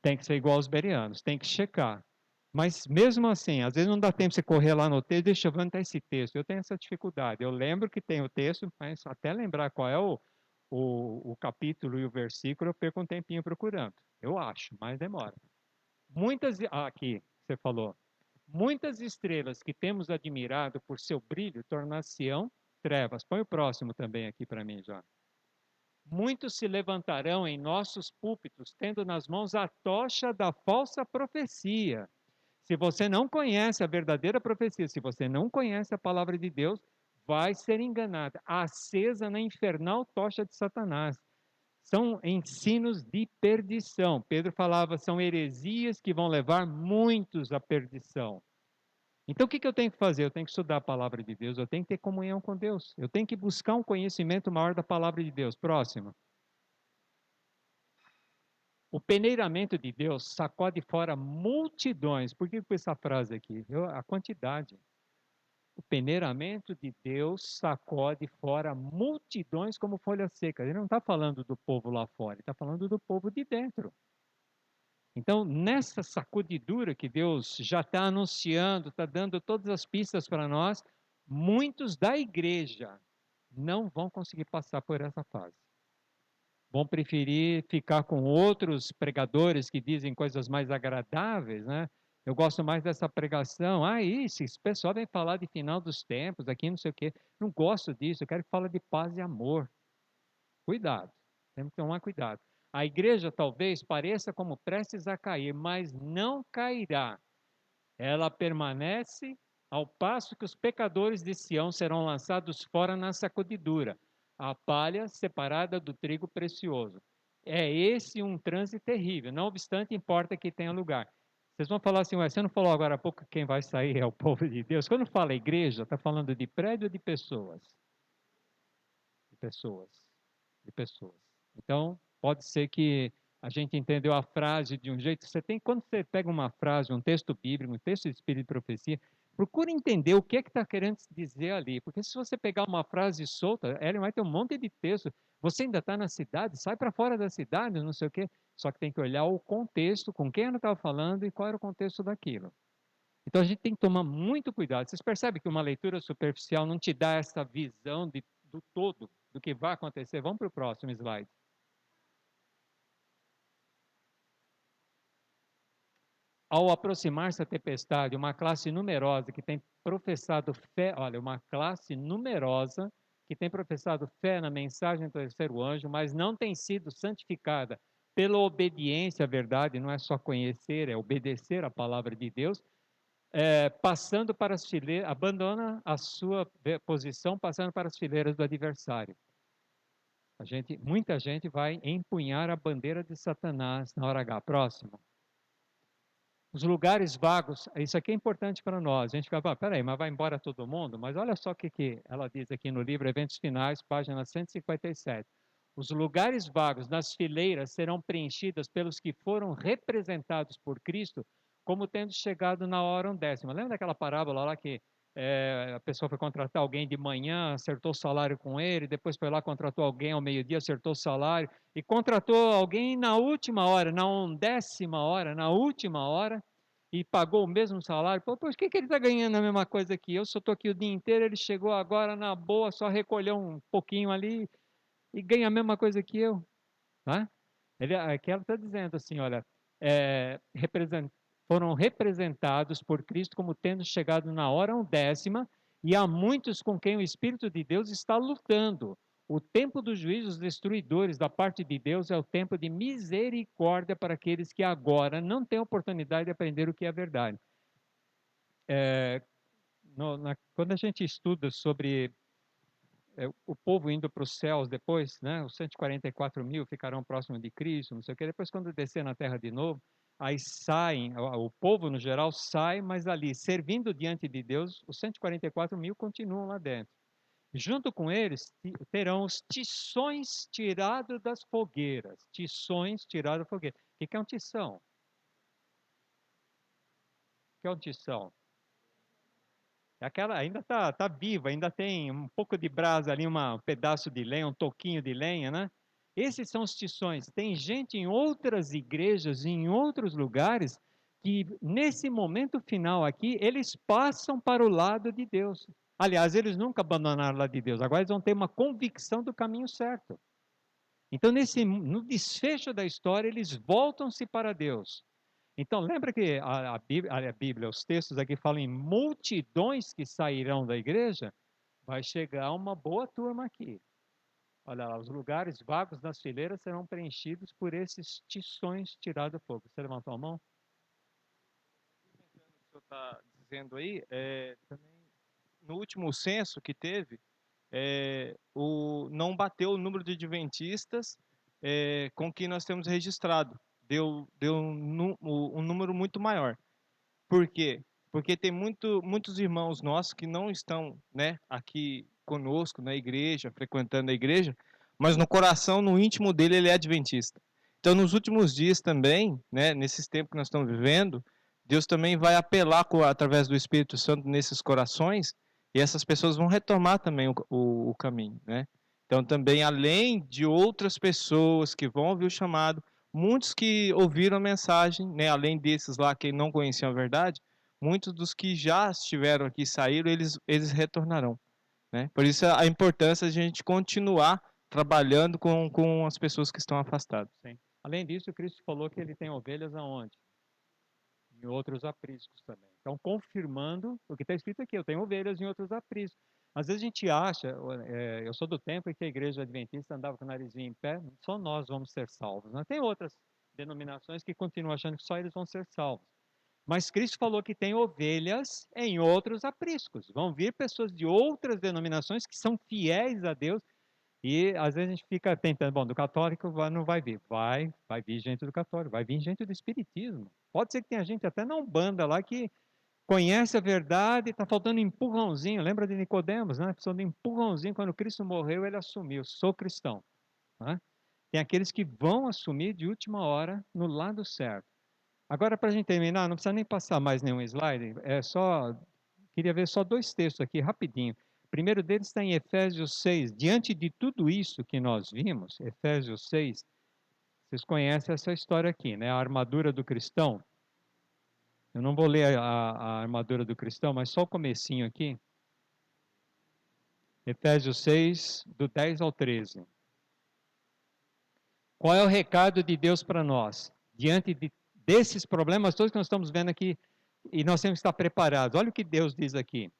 Tem que ser igual aos berianos, tem que checar. Mas mesmo assim, às vezes não dá tempo de você correr lá no texto, deixa eu ver onde está esse texto. Eu tenho essa dificuldade. Eu lembro que tem o texto, mas até lembrar qual é o capítulo e o versículo, eu perco um tempinho procurando. Eu acho, mas demora. Aqui, você falou. Muitas estrelas que temos admirado por seu brilho tornar-se-ão trevas. Põe o próximo também aqui para mim já. Muitos se levantarão em nossos púlpitos, tendo nas mãos a tocha da falsa profecia. Se você não conhece a verdadeira profecia, se você não conhece a palavra de Deus, vai ser enganada, acesa na infernal tocha de Satanás. São ensinos de perdição. Pedro falava, são heresias que vão levar muitos à perdição. Então, o que eu tenho que fazer? Eu tenho que estudar a palavra de Deus, eu tenho que ter comunhão com Deus, eu tenho que buscar um conhecimento maior da palavra de Deus. Próximo. O peneiramento de Deus sacode fora multidões. Por que essa frase aqui? A quantidade. O peneiramento de Deus sacode fora multidões como folha seca. Ele não está falando do povo lá fora, ele está falando do povo de dentro. Então, nessa sacudidura que Deus já está anunciando, está dando todas as pistas para nós, muitos da igreja não vão conseguir passar por essa fase. Vão preferir ficar com outros pregadores que dizem coisas mais agradáveis, né? Eu gosto mais dessa pregação. Esse pessoal vem falar de final dos tempos, aqui não sei o quê. Não gosto disso, eu quero que fale de paz e amor. Cuidado, temos que tomar cuidado. A igreja talvez pareça como prestes a cair, mas não cairá. Ela permanece ao passo que os pecadores de Sião serão lançados fora na sacudidura, a palha separada do trigo precioso. É esse um transe terrível, não obstante importa que tenha lugar. Vocês vão falar assim, você não falou agora há pouco que quem vai sair é o povo de Deus? Quando fala igreja, está falando de prédio ou de pessoas? De pessoas. De pessoas. Então, pode ser que a gente entendeu a frase de um jeito. Quando você pega uma frase, um texto bíblico, um texto de espírito de profecia, procura entender o que é que está querendo dizer ali. Porque se você pegar uma frase solta, ela vai ter um monte de texto. Você ainda está na cidade, sai para fora da cidade, não sei o quê. Só que tem que olhar o contexto, com quem ela estava falando e qual era o contexto daquilo. Então a gente tem que tomar muito cuidado. Vocês percebem que uma leitura superficial não te dá essa visão do todo, do que vai acontecer? Vamos para o próximo slide. Ao aproximar-se a tempestade, uma classe numerosa que tem professado fé, olha, uma classe numerosa que tem professado fé na mensagem do terceiro anjo, mas não tem sido santificada pela obediência à verdade, não é só conhecer, é obedecer a palavra de Deus, passando para as fileiras, abandona a sua posição, passando para as fileiras do adversário. Muita gente vai empunhar a bandeira de Satanás na hora H. Próximo. Os lugares vagos, isso aqui é importante para nós. A gente fica, peraí, mas vai embora todo mundo? Mas olha só o que ela diz aqui no livro Eventos Finais, página 157. Os lugares vagos nas fileiras serão preenchidas pelos que foram representados por Cristo como tendo chegado na hora 10ª. Lembra daquela parábola lá que a pessoa foi contratar alguém de manhã, acertou o salário com ele, depois foi lá, contratou alguém ao meio-dia, acertou o salário, e contratou alguém na última hora, na 10ª hora, na última hora, e pagou o mesmo salário. Pô, por que ele está ganhando a mesma coisa que eu? Se eu estou aqui o dia inteiro, ele chegou agora na boa, só recolheu um pouquinho ali e ganha a mesma coisa que eu. Tá? Aqui ela está dizendo assim, olha, foram representados por Cristo como tendo chegado na hora 10ª, e há muitos com quem o Espírito de Deus está lutando. O tempo dos juízos destruidores da parte de Deus é o tempo de misericórdia para aqueles que agora não têm oportunidade de aprender o que é verdade. Quando a gente estuda sobre o povo indo para os céus depois, né, os 144 mil ficarão próximos de Cristo, não sei o que, depois quando descer na terra de novo, aí saem, o povo no geral sai, mas ali, servindo diante de Deus, os 144 mil continuam lá dentro. Junto com eles terão os tições tirados das fogueiras. Tições tirados da fogueira. O que é um tição? O que é um tição? Aquela ainda tá viva, ainda tem um pouco de brasa ali, um pedaço de lenha, um toquinho de lenha, né? Esses são os tições. Tem gente em outras igrejas, em outros lugares, que nesse momento final aqui, eles passam para o lado de Deus. Aliás, eles nunca abandonaram o lado de Deus. Agora eles vão ter uma convicção do caminho certo. Então, no desfecho da história, eles voltam-se para Deus. Então, lembra que a Bíblia, os textos aqui falam em multidões que sairão da igreja? Vai chegar uma boa turma aqui. Olha lá, os lugares vagos nas fileiras serão preenchidos por esses tições tirados do fogo. Você levantou a mão? O que o senhor está dizendo aí, também no último censo que teve, não bateu o número de adventistas com que nós temos registrado. Deu um número muito maior. Por quê? Porque tem muitos irmãos nossos que não estão, né, aqui conosco na igreja, frequentando a igreja, mas no coração, no íntimo dele, ele é adventista. Então, nos últimos dias também, né, nesses tempos que nós estamos vivendo, Deus também vai apelar através do Espírito Santo nesses corações, e essas pessoas vão retomar também o caminho, né? Então, também, além de outras pessoas que vão ouvir o chamado, muitos que ouviram a mensagem, né, além desses lá que não conheciam a verdade, muitos dos que já estiveram aqui, saíram, eles retornarão, né? Por isso a importância de a gente continuar trabalhando com as pessoas que estão afastadas. Sim. Além disso, Cristo falou que ele tem ovelhas aonde? Em outros apriscos também. Então, confirmando o que está escrito aqui, eu tenho ovelhas em outros apriscos. Às vezes a gente acha, eu sou do tempo em que a igreja adventista andava com o narizinho em pé, só nós vamos ser salvos. Né? Tem outras denominações que continuam achando que só eles vão ser salvos. Mas Cristo falou que tem ovelhas em outros apriscos. Vão vir pessoas de outras denominações que são fiéis a Deus. E às vezes a gente fica tentando, bom, do católico não vai vir. Vai vir gente do católico, vai vir gente do espiritismo. Pode ser que tenha gente até na Umbanda lá que conhece a verdade, está faltando empurrãozinho. Lembra de Nicodemos, né? Precisou de empurrãozinho. Quando Cristo morreu, ele assumiu, sou cristão. Né? Tem aqueles que vão assumir de última hora no lado certo. Agora, para a gente terminar, não precisa nem passar mais nenhum slide, queria ver só dois textos aqui, rapidinho. O primeiro deles está em Efésios 6. Diante de tudo isso que nós vimos, Efésios 6, vocês conhecem essa história aqui, né? A armadura do cristão. Eu não vou ler a armadura do cristão, mas só o comecinho aqui. Efésios 6, do 10 ao 13. Qual é o recado de Deus para nós? Diante desses problemas todos que nós estamos vendo aqui, e nós temos que estar preparados. Olha o que Deus diz aqui.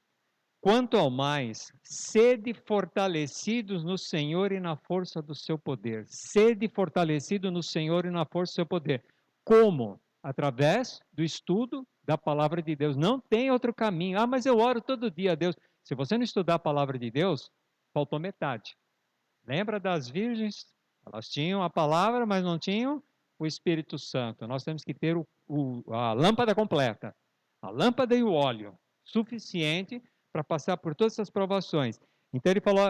Quanto ao mais, sede fortalecidos no Senhor e na força do seu poder. Sede fortalecido no Senhor e na força do seu poder. Como? Através do estudo da palavra de Deus. Não tem outro caminho. Ah, mas eu oro todo dia a Deus. Se você não estudar a palavra de Deus, faltou metade. Lembra das virgens? Elas tinham a palavra, mas não tinham o Espírito Santo. Nós temos que ter a lâmpada completa. A lâmpada e o óleo suficiente para passar por todas essas provações. Então ele falou,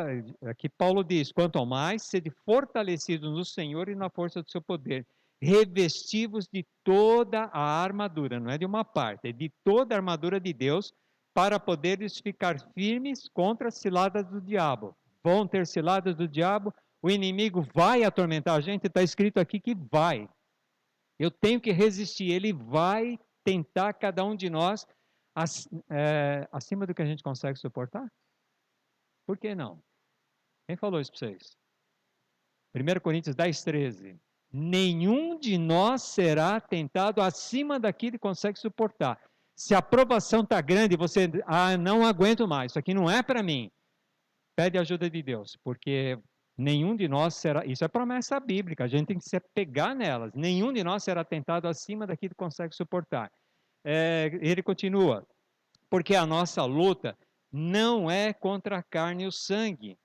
aqui Paulo diz, quanto ao mais, sede fortalecidos no Senhor e na força do seu poder, revestivos de toda a armadura, não é de uma parte, é de toda a armadura de Deus, para poderes ficar firmes contra as ciladas do diabo. Vão ter ciladas do diabo, o inimigo vai atormentar a gente, está escrito aqui que vai. Eu tenho que resistir, ele vai tentar cada um de nós acima do que a gente consegue suportar? Por que não? Quem falou isso para vocês? 1 Coríntios 10, 13. Nenhum de nós será tentado acima daquilo que consegue suportar. Se a provação está grande, você, não aguento mais, isso aqui não é para mim. Pede ajuda de Deus, porque Nenhum de nós será, isso é promessa bíblica, a gente tem que se apegar nelas. Nenhum de nós será tentado acima daquilo que consegue suportar. Ele continua, porque a nossa luta não é contra a carne e o sangue,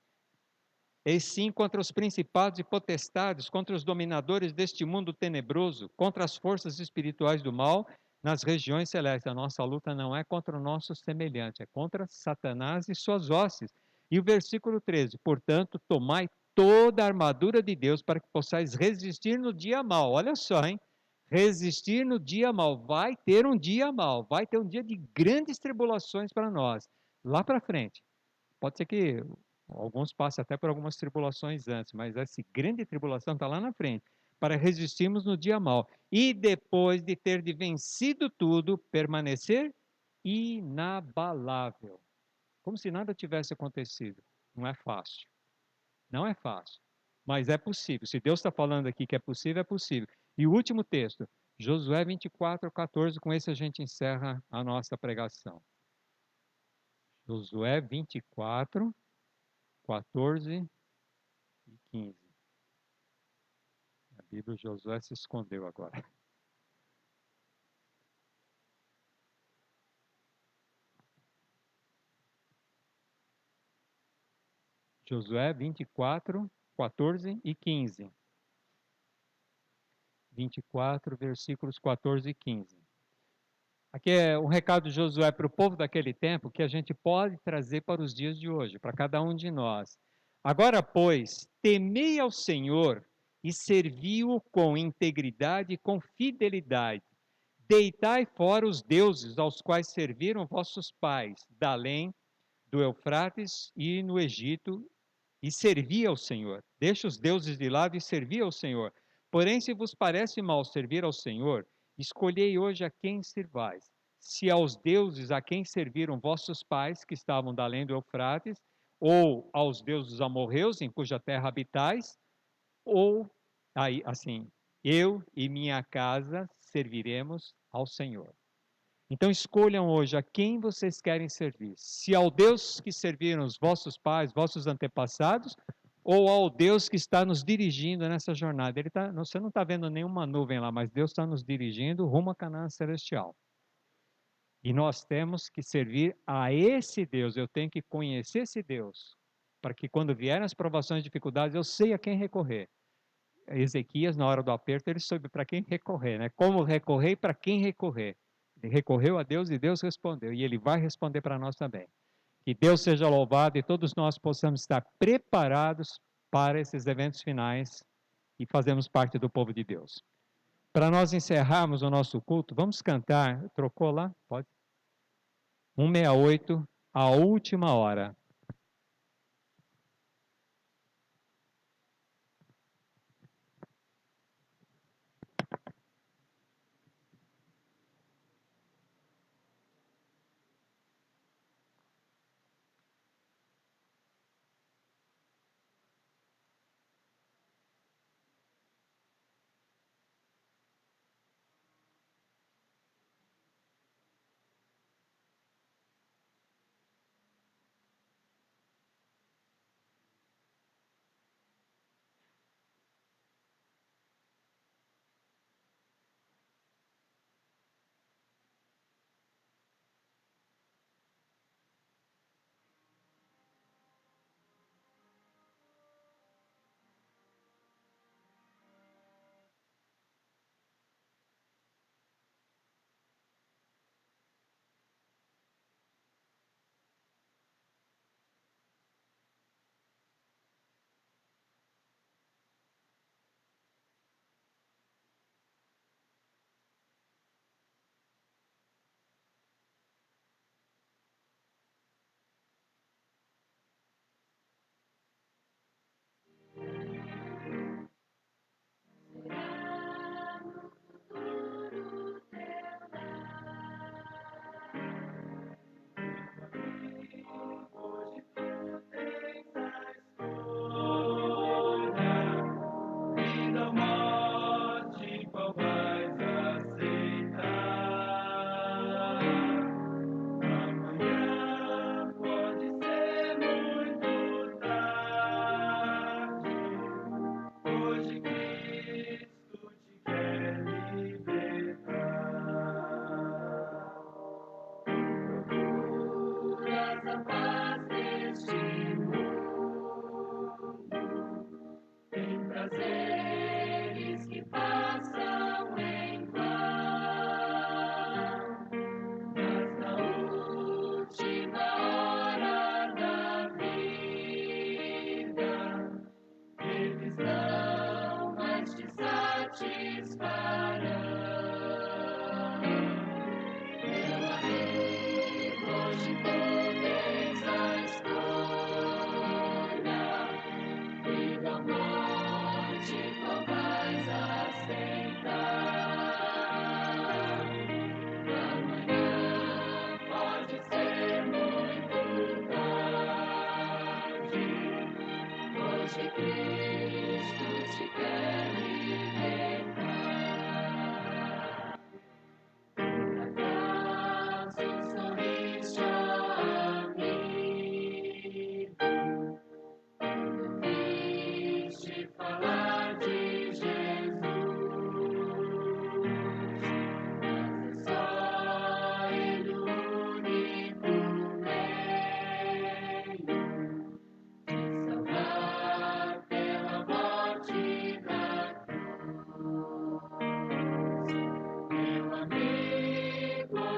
e sim contra os principados e potestades, contra os dominadores deste mundo tenebroso, contra as forças espirituais do mal nas regiões celestes. A nossa luta não é contra o nosso semelhante, é contra Satanás e suas hostes. E o versículo 13: portanto, tomai toda a armadura de Deus para que possais resistir no dia mal. Olha só, hein? Resistir no dia mal. Vai ter um dia mal, vai ter um dia de grandes tribulações para nós. Lá para frente. Pode ser que alguns passem até por algumas tribulações antes, mas essa grande tribulação está lá na frente, para resistirmos no dia mal. E depois de ter vencido tudo, permanecer inabalável. Como se nada tivesse acontecido. Não é fácil. Não é fácil. Mas é possível. Se Deus está falando aqui que é possível, é possível. E o último texto, Josué 24, 14, com esse a gente encerra a nossa pregação. Josué 24, 14 e 15. A Bíblia, Josué se escondeu agora. Josué 24, 14 e 15. 24, versículos 14 e 15. Aqui é um recado de Josué para o povo daquele tempo que a gente pode trazer para os dias de hoje, para cada um de nós. Agora, pois, temei ao Senhor e servi-o com integridade e com fidelidade. Deitai fora os deuses aos quais serviram vossos pais, da além do Eufrates e no Egito, e servi ao Senhor. Deixa os deuses de lado e servi ao Senhor. Porém, se vos parece mal servir ao Senhor, escolhei hoje a quem servais. Se aos deuses a quem serviram vossos pais, que estavam da além do Eufrates, ou aos deuses amorreus, em cuja terra habitais, ou aí assim, eu e minha casa serviremos ao Senhor. Então escolham hoje a quem vocês querem servir. Se ao Deus que serviram os vossos pais, vossos antepassados, ou ao Deus que está nos dirigindo nessa jornada. Você não está vendo nenhuma nuvem lá, mas Deus está nos dirigindo rumo a Canaã Celestial. E nós temos que servir a esse Deus. Eu tenho que conhecer esse Deus, para que quando vierem as provações e dificuldades, eu sei a quem recorrer. Ezequias, na hora do aperto, ele soube para quem recorrer, né? Como recorrer e para quem recorrer. Ele recorreu a Deus e Deus respondeu. E ele vai responder para nós também. Que Deus seja louvado e todos nós possamos estar preparados para esses eventos finais e fazermos parte do povo de Deus. Para nós encerrarmos o nosso culto, vamos cantar. Trocou lá? Pode. 168, a última hora.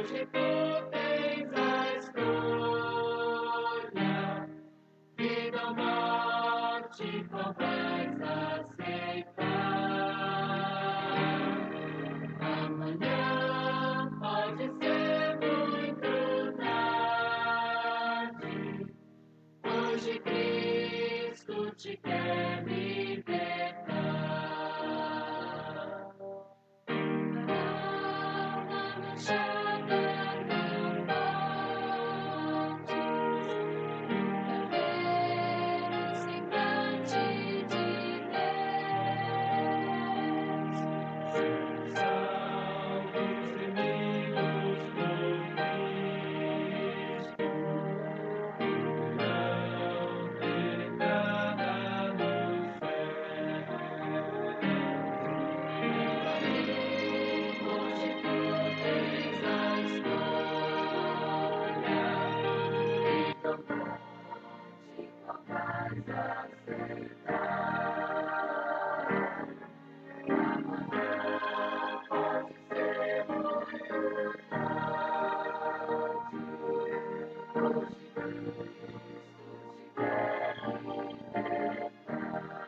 Hoje tu tens a escolha, vida ou morte, qual vais aceitar? Amanhã pode ser muito tarde. Hoje Cristo te quer libertar. Alma manchada não podes ver o semblante de Deus. Salve os inimigos por Cristo, não ter entrada nos céus. Hoje tu tens a escolha, vida ou morte, qual vais aceitar? Amanhã pode ser muito tarde. Hoje Cristo te quer libertar.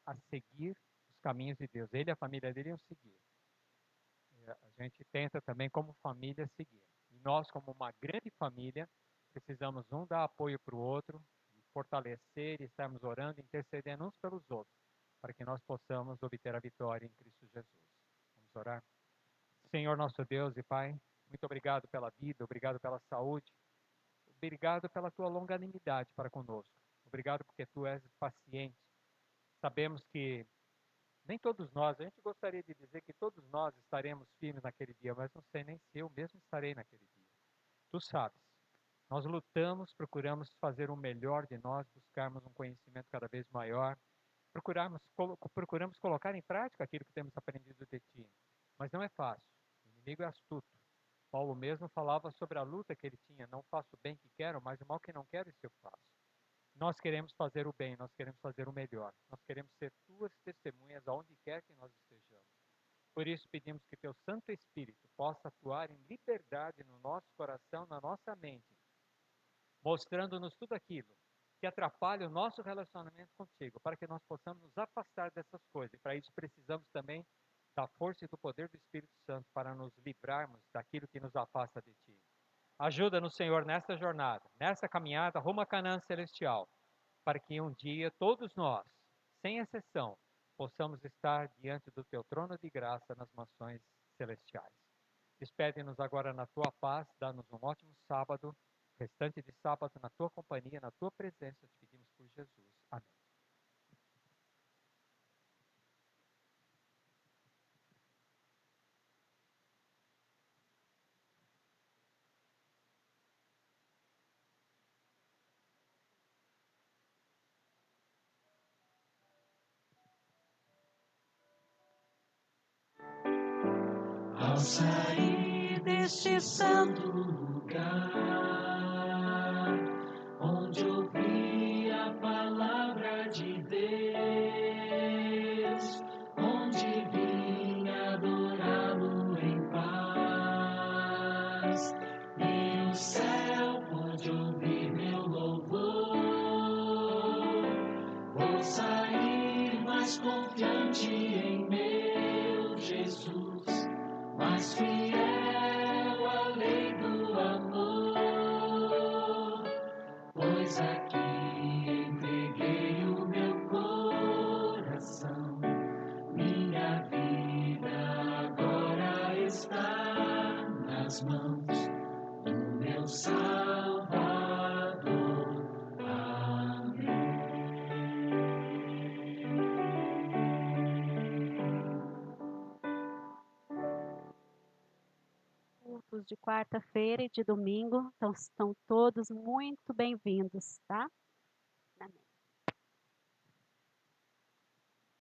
A seguir os caminhos de Deus. Ele e a família dele iam seguir. A gente tenta também, como família, seguir. E nós, como uma grande família, precisamos um dar apoio para o outro, fortalecer e estarmos orando, intercedendo uns pelos outros, para que nós possamos obter a vitória em Cristo Jesus. Vamos orar? Senhor nosso Deus e Pai, muito obrigado pela vida, obrigado pela saúde, obrigado pela tua longanimidade para conosco. Obrigado porque tu és paciente. Sabemos que nem todos nós, a gente gostaria de dizer que todos nós estaremos firmes naquele dia, mas não sei nem se eu mesmo estarei naquele dia. Tu sabes. Nós lutamos, procuramos fazer o melhor de nós, buscarmos um conhecimento cada vez maior, procuramos colocar em prática aquilo que temos aprendido de ti. Mas não é fácil. O inimigo é astuto. Paulo mesmo falava sobre a luta que ele tinha. Não faço o bem que quero, mas o mal que não quero, isso eu faço. Nós queremos fazer o bem, nós queremos fazer o melhor. Nós queremos ser tuas testemunhas aonde quer que nós estejamos. Por isso pedimos que teu Santo Espírito possa atuar em liberdade no nosso coração, na nossa mente, mostrando-nos tudo aquilo que atrapalha o nosso relacionamento contigo, para que nós possamos nos afastar dessas coisas. E para isso precisamos também da força e do poder do Espírito Santo para nos livrarmos daquilo que nos afasta de ti. Ajuda-nos, Senhor, nesta jornada, nessa caminhada rumo a Canaã celestial, para que um dia todos nós, sem exceção, possamos estar diante do teu trono de graça nas mansões celestiais. Despede-nos agora na tua paz, dá-nos um ótimo sábado, restante de sábado na tua companhia, na tua presença, te pedimos por Jesus. Amém. Ao sair deste santo lugar, onde ouvi a palavra de Deus, onde vim adorá-lo em paz, e o céu pôde ouvir meu louvor, vou sair mais confiante em meu Jesus, mais fiel à lei do amor, pois aqui entreguei o meu coração, minha vida agora está nas mãos do meu Salvador. cultos de quarta-feira e de domingo, então estão todos muito bem-vindos, tá?